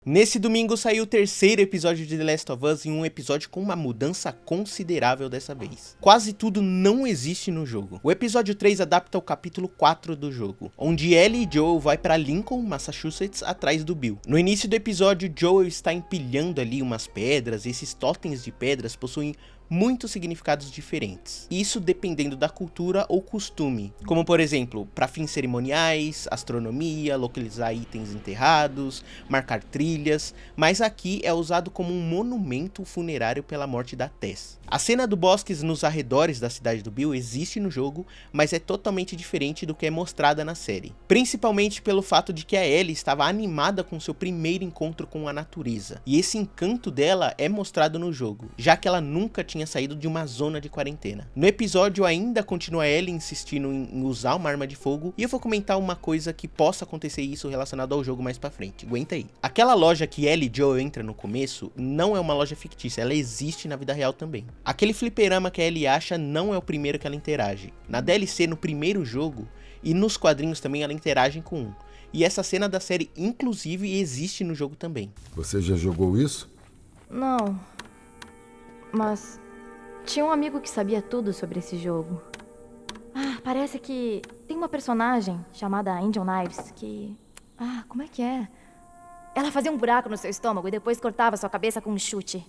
Nesse domingo saiu o terceiro episódio de The Last of Us, em um episódio com uma mudança considerável dessa vez. Quase tudo não existe no jogo. O episódio 3 adapta o capítulo 4 do jogo, onde Ellie e Joel vai para Lincoln, Massachusetts, atrás do Bill. No início do episódio, Joel está empilhando ali umas pedras, e esses totens de pedras possuem muitos significados diferentes. Isso dependendo da cultura ou costume, como por exemplo, para fins cerimoniais, astronomia, localizar itens enterrados, marcar trilhas, mas aqui é usado como um monumento funerário pela morte da Tess. A cena do bosque nos arredores da cidade do Bill existe no jogo, mas é totalmente diferente do que é mostrada na série. Principalmente pelo fato de que a Ellie estava animada com seu primeiro encontro com a natureza, e esse encanto dela é mostrado no jogo, já que ela nunca tinha saído de uma zona de quarentena. No episódio ainda continua Ellie insistindo em usar uma arma de fogo, e eu vou comentar uma coisa que possa acontecer isso relacionado ao jogo mais pra frente, aguenta aí. Aquela loja que Ellie e Joel entra no começo não é uma loja fictícia, ela existe na vida real também. Aquele fliperama que a Ellie acha não é o primeiro que ela interage. Na DLC, no primeiro jogo, e nos quadrinhos também ela interage com um. E essa cena da série inclusive existe no jogo também. Você já jogou isso? Não, mas tinha um amigo que sabia tudo sobre esse jogo. Parece que tem uma personagem chamada Angel Knives que... como é que é? Ela fazia um buraco no seu estômago e depois cortava sua cabeça com um chute.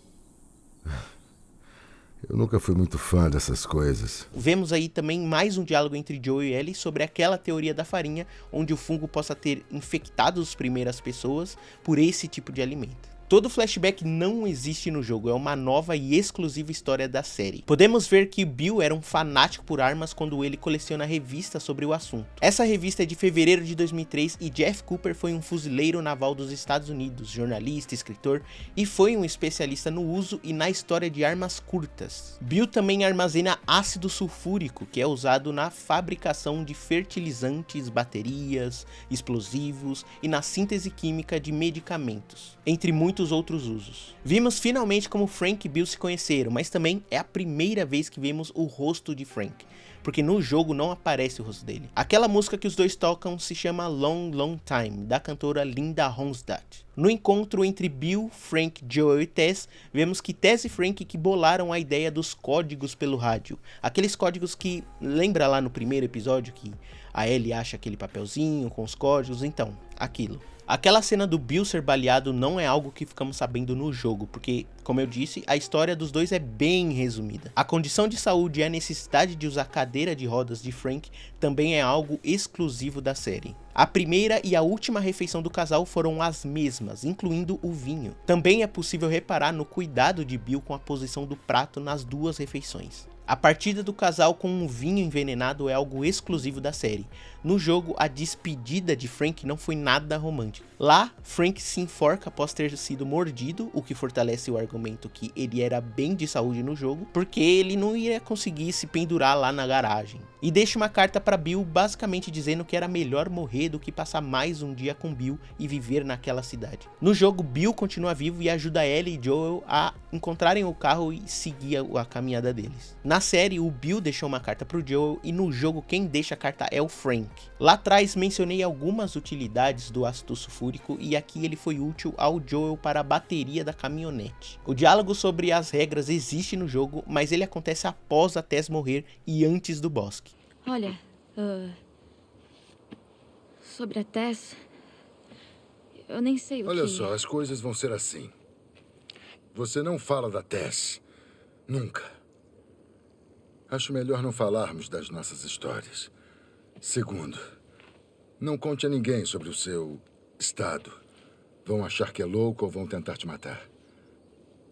Eu nunca fui muito fã dessas coisas. Vemos aí também mais um diálogo entre Joel e Ellie sobre aquela teoria da farinha, onde o fungo possa ter infectado as primeiras pessoas por esse tipo de alimento. Todo flashback não existe no jogo, é uma nova e exclusiva história da série. Podemos ver que Bill era um fanático por armas quando ele coleciona revistas sobre o assunto. Essa revista é de fevereiro de 2003 e Jeff Cooper foi um fuzileiro naval dos Estados Unidos, jornalista, escritor e foi um especialista no uso e na história de armas curtas. Bill também armazena ácido sulfúrico, que é usado na fabricação de fertilizantes, baterias, explosivos e na síntese química de medicamentos, entre muitos outros usos. Vimos finalmente como Frank e Bill se conheceram, mas também é a primeira vez que vemos o rosto de Frank, porque no jogo não aparece o rosto dele. Aquela música que os dois tocam se chama Long Long Time, da cantora Linda Ronstadt. No encontro entre Bill, Frank, Joel e Tess, vemos que Tess e Frank que bolaram a ideia dos códigos pelo rádio. Aqueles códigos que, lembra lá no primeiro episódio que a Ellie acha aquele papelzinho com os códigos? Então, aquilo. Aquela cena do Bill ser baleado não é algo que ficamos sabendo no jogo, porque, como eu disse, a história dos dois é bem resumida. A condição de saúde e a necessidade de usar cadeira de rodas de Frank também é algo exclusivo da série. A primeira e a última refeição do casal foram as mesmas, incluindo o vinho. Também é possível reparar no cuidado de Bill com a posição do prato nas duas refeições. A partida do casal com um vinho envenenado é algo exclusivo da série. No jogo, a despedida de Frank não foi nada romântica. Lá, Frank se enforca após ter sido mordido, o que fortalece o argumento que ele era bem de saúde no jogo, porque ele não ia conseguir se pendurar lá na garagem. E deixa uma carta para Bill, basicamente dizendo que era melhor morrer do que passar mais um dia com Bill e viver naquela cidade. No jogo, Bill continua vivo e ajuda Ellie e Joel a encontrarem o carro e seguir a caminhada deles. Na série, o Bill deixou uma carta pro Joel e no jogo quem deixa a carta é o Frank. Lá atrás mencionei algumas utilidades do ácido sulfúrico e aqui ele foi útil ao Joel para a bateria da caminhonete. O diálogo sobre as regras existe no jogo, mas ele acontece após a Tess morrer e antes do bosque. Olha, sobre a Tess, eu nem sei o que... Olha só, as coisas vão ser assim. Você não fala da Tess. Nunca. Acho melhor não falarmos das nossas histórias. Segundo, não conte a ninguém sobre o seu estado. Vão achar que é louco ou vão tentar te matar.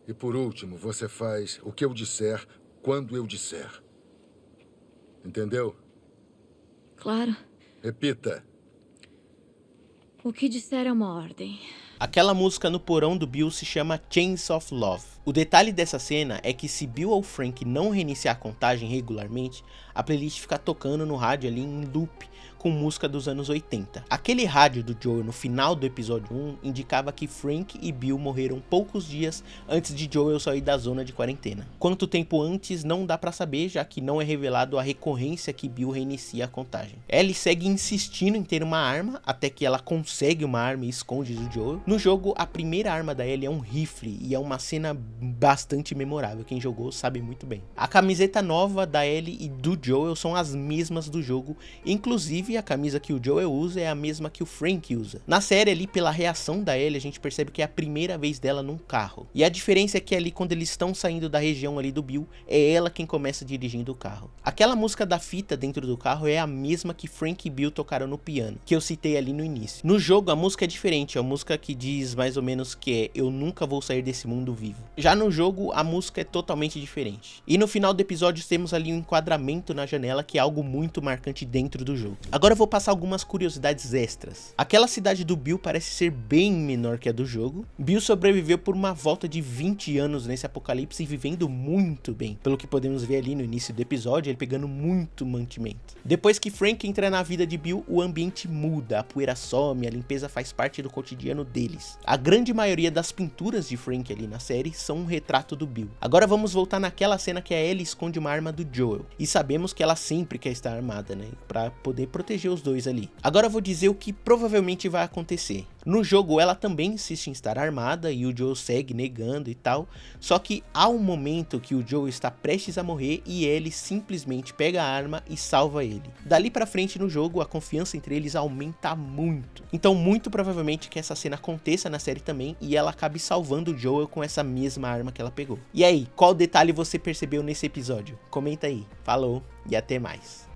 E por último, você faz o que eu disser, quando eu disser. Entendeu? Claro. Repita. O que disser é uma ordem. Aquela música no porão do Bill se chama Chains of Love. O detalhe dessa cena é que se Bill ou Frank não reiniciar a contagem regularmente, a playlist fica tocando no rádio ali em loop, com música dos anos 80. Aquele rádio do Joel no final do episódio 1 indicava que Frank e Bill morreram poucos dias antes de Joel sair da zona de quarentena. Quanto tempo antes não dá pra saber, já que não é revelado a recorrência que Bill reinicia a contagem. Ellie segue insistindo em ter uma arma, até que ela consegue uma arma e esconde do Joel. No jogo, a primeira arma da Ellie é um rifle, e é uma cena bastante memorável, quem jogou sabe muito bem. A camiseta nova da Ellie e do Joel são as mesmas do jogo, inclusive a camisa que o Joel usa é a mesma que o Frank usa. Na série ali, pela reação da Ellie, a gente percebe que é a primeira vez dela num carro. E a diferença é que ali, quando eles estão saindo da região ali do Bill, é ela quem começa dirigindo o carro. Aquela música da fita dentro do carro é a mesma que Frank e Bill tocaram no piano, que eu citei ali no início. No jogo, a música é diferente, é uma música que diz mais ou menos que é "Eu nunca vou sair desse mundo vivo". Já no jogo, a música é totalmente diferente. E no final do episódio, temos ali um enquadramento na janela, que é algo muito marcante dentro do jogo. Agora eu vou passar algumas curiosidades extras. Aquela cidade do Bill parece ser bem menor que a do jogo. Bill sobreviveu por uma volta de 20 anos nesse apocalipse e vivendo muito bem. Pelo que podemos ver ali no início do episódio, ele pegando muito mantimento. Depois que Frank entra na vida de Bill, o ambiente muda, a poeira some, a limpeza faz parte do cotidiano deles. A grande maioria das pinturas de Frank ali na série são um retrato do Bill. Agora vamos voltar naquela cena que a Ellie esconde uma arma do Joel. E sabemos que ela sempre quer estar armada, né? Pra poder proteger os dois ali. Agora eu vou dizer o que provavelmente vai acontecer. No jogo ela também insiste em estar armada e o Joel segue negando e tal, só que há um momento que o Joel está prestes a morrer e ele simplesmente pega a arma e salva ele. Dali pra frente no jogo a confiança entre eles aumenta muito, então muito provavelmente que essa cena aconteça na série também e ela acabe salvando o Joel com essa mesma arma que ela pegou. E aí, qual detalhe você percebeu nesse episódio? Comenta aí. Falou e até mais.